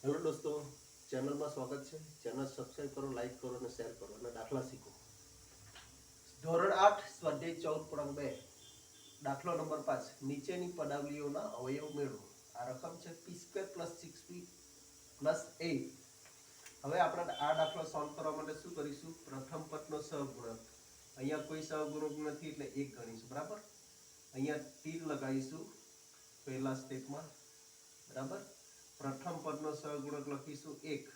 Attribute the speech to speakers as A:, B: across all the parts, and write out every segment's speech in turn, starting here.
A: Hello દોસ્તો, ચેનલમાં સ્વાગત છે. ચેનલ સબસ્ક્રાઈબ કરો, લાઈક કરો અને શેર કરો અને દાખલા શીખો. ધોરણ 8 સ્વાધ્યાય 14.2 દાખલો નંબર 5 નીચેની પદાવલીઓના અવયવ મેળવો. આ રકમ છે p² + 6p + 8. હવે આપણે આ દાખલો સોલ્વ કરવા માટે શું કરીશું? પ્રથમ પદનો સહગુણક. અહીંયા કોઈ સહગુણક નથી એટલે 1 ગણીશું. બરાબર, અહીંયા તીર લગાવીશું પહેલા સ્ટેપમાં. બરાબર, પ્રથમ પદનો સહગુણક લખીશું 1.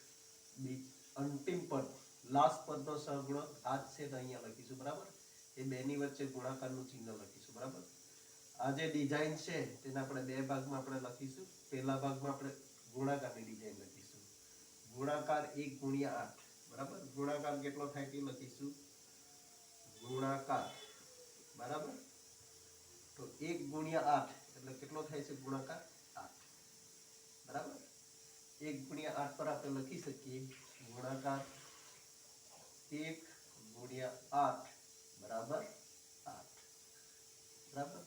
A: અંતિમ પદ લાસ્ટ પદનો સહગુણક આ જ છે, અહીંયા લખીશું. બરાબર, એ બેની વચ્ચે ગુણાકારનું ચિહ્ન લખીશું. બરાબર, આ જે ડિઝાઇન છે તેને આપણે બે ભાગમાં આપણે લખીશું. પહેલા ભાગમાં આપણે ગુણાકારની ડિઝાઇન લખીશું. ગુણાકાર 1 × 8. બરાબર, ગુણાકાર કેટલો થાય તે લખીશું. ગુણાકાર બરાબર, તો 1 × 8 એટલે કેટલો થાય છે? ગુણાકાર 8. બરાબર, 1 × 8 પર આપણે લખી શકીએ ગુણાકાર 1 × 8 બરાબર 8. બરાબર,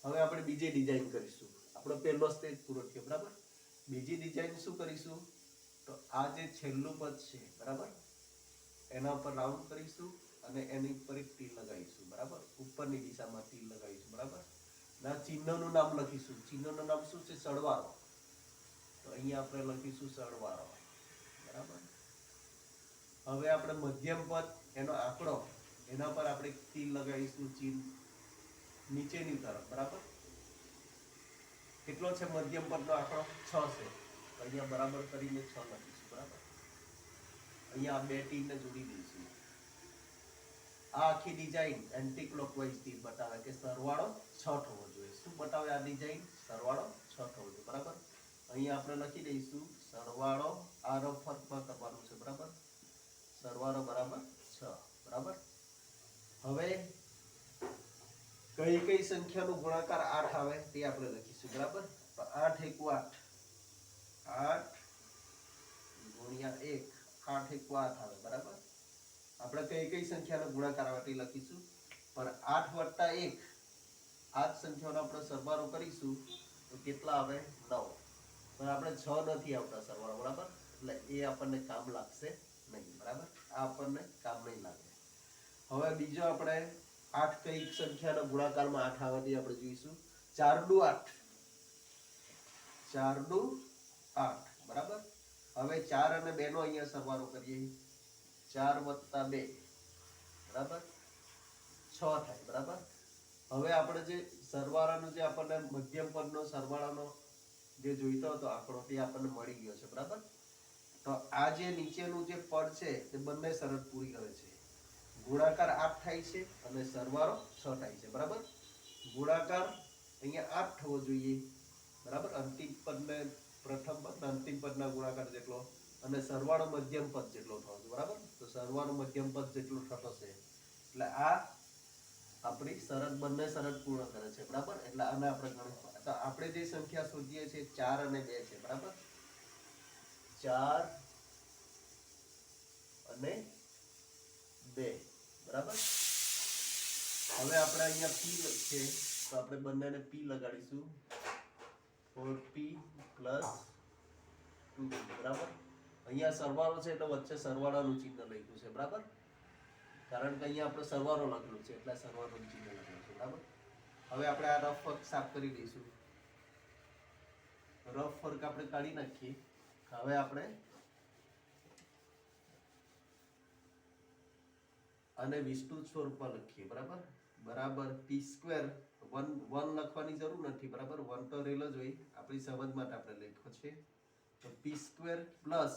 A: હવે આપણે બીજી ડિઝાઇન કરીશું. આપણો પહેલો સ્ટેજ પૂરો થયો. બરાબર, બીજી ડિઝાઇન શું કરીશું? તો આ જે છેલ્લું પદ છે બરાબર, એના ઉપર રાઉન્ડ કરીશું અને એની ઉપર એક તીર લગાવીશું. બરાબર, ઉપરની દિશામાં તીર લગાવીશું. બરાબર, ના ચિહ્નનું નામ લખીશું. ચિહ્નનું નામ શું છે? સરવાળો. તો અહીંયા આપણે લખીશું સરવાળો. બરાબર, હવે આપણે મધ્યમ પદ એનો આંકડો એના પર આપણે તીર લગાવીશું ચિહ્ન નીચેની તરફ. બરાબર, કેટલો છે મધ્યમ પદનો આંકડો? 6 છે. તો અહીંયા બરાબર કરીને 6 લખીશું. બરાબર, અહીંયા આ બે તીરને જોડી દઈશું. આ આખી ડિઝાઇન એન્ટી ક્લોકવાઇઝ તીર બતાવે કે સરવાળો 6 થવો જોઈએ. શું બતાવે આ ડિઝાઇન? સરવાળો 6 થવો જોઈએ. બરાબર, અહીંયા આપણે લખી દઈશું સરવાળો આ રફ ફર્કમાં કરવાનું છે. બરાબર, સરવાળો બરાબર 6. બરાબર, હવે કઈ કઈ સંખ્યાનો ગુણાકાર 8 આવે તે આપણે લખીશું. બરાબર, તો 8 × 8 8 × 1 8 × 8 આવે. બરાબર, આપણે કઈ કઈ સંખ્યાનો ગુણાકાર આવે તે લખીશું. પર 8 + 1 આ જ સંખ્યાનો આપણે સરવાળો કરીશું તો કેટલા આવે? 9. પણ આપણે 6 નથી આવતા સરવાળો. બરાબર, એટલે એ આપણને કામ લાગશે નહીં. બરાબર, આ આપણને કામ નહીં લાગે. હવે બીજો આપણે 8 કઈ સંખ્યાના ગુણાકારમાં 8 આવે તે આપણે જોઈશું. 4 × 8 4 × 8. બરાબર, હવે 4 અને 2 નો અહીંયા સરવાળો કરીએ. 4 + 2 બરાબર 6 થાય. બરાબર, હવે આપણે જે સરવાળાનો જે આપણને મધ્યમ પદનો સરવાળાનો જે જોઈતો હતો આંકડો તે આપણને મળી ગયો છે. બરાબર, તો આ જે નીચેનું જે પદ છે તે બંને શરત પૂરી કરે છે. ગુણાકાર 8 થાય છે અને સરવાળો 6 થાય છે. બરાબર, ગુણાકાર અહીંયા 8 થવો જોઈએ. બરાબર, અંતિમ પદને પ્રથમ પદ અંતિમ પદના ગુણાકાર જેટલો અને સરવાળો મધ્યમ પદ જેટલો થવો જોઈએ. બરાબર, તો સરવાળો મધ્યમ પદ જેટલો થતો છે એટલે આ આપણી શરત બંને શરત પૂર્ણ કરે છે. બરાબર, એટલે આને આપણે ગણિત તો આપણે જે સંખ્યા શોધીએ છીએ 4 અને 2 છે. બરાબર, 4 અને 2. બરાબર, હવે આપણે અહીંયા p છે તો આપણે બંનેને p લગાડીશું. 4p + 2p. બરાબર, અહીંયા સરવાળો છે એટલે વચ્ચે સરવાળાનું ચિહ્ન લખ્યું છે. બરાબર, કારણ કે અહીંયા આપણે સરવાળો લખેલું છે એટલે સરવાળાનું ચિહ્ન લખેલું છે. બરાબર, હવે આપણે આ રફ ફર્ક સાફ કરી દઈશું. રફ ફર્ક આપણે કાઢી નાખીએ. હવે આપણે અને વિસ્તૃત સ્વરૂપમાં લખીએ. બરાબર, બરાબર p². 1 લખવાની જરૂર નથી. બરાબર, 1 તો રહેલો જ હોય, આપણી સમજ માટે આપણે લખ્યો છે. તો p² પ્લસ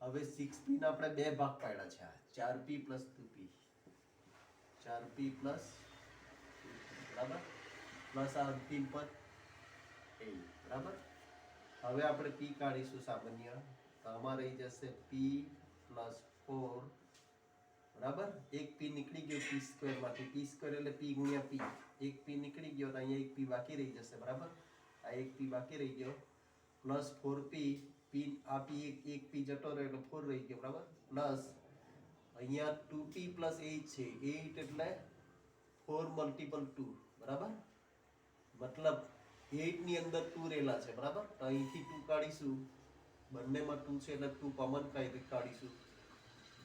A: હવે 6p ના આપણે બે ભાગ પાડ્યા છે. 4p + 2p 4p + 2p. બરાબર, પ્લસ આ અંતિમ પદ 8. બરાબર, હવે આપણે p કાઢીશું સામાન્ય. તો આમાં રહી જશે p + 4. બરાબર, એક p નીકળી ગયો p² માંથી. p² એટલે p × p. એક p નીકળી ગયો તો અહીંયા એક p બાકી રહી જશે. બરાબર, આ એક p બાકી રહી ગયો પ્લસ 4p. આ p એક p જતો રહ્યો એટલે 4 રહી ગયો. બરાબર, પ્લસ અહીંયા 2p + 8 છે. 8 એટલે 4 × 2. બરાબર, મતલબ 8 ની અંદર 2 રહેલા છે. બરાબર, તો અહીંથી 2 કાઢીશું બંનેમાં 2 છે એટલે 2 કોમન કાઢીશું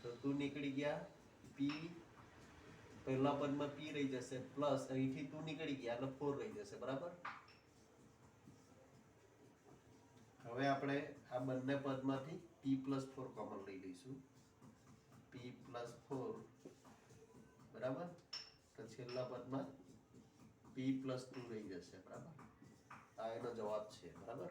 A: તો 2 નીકળી ગયા. પી પહેલા પદમાં પી રહી જશે પ્લસ અહીંથી 2 નીકળી ગયા એટલે 4 રહી જશે. બરાબર. હવે આપણે આ બંને પદમાંથી p+4 કોમન લઈ લઈશું. p+4 બરાબર. તો છેલ્લા પદમાં p+2 રહી જશે. બરાબર. આ એનો જવાબ છે. બરાબર.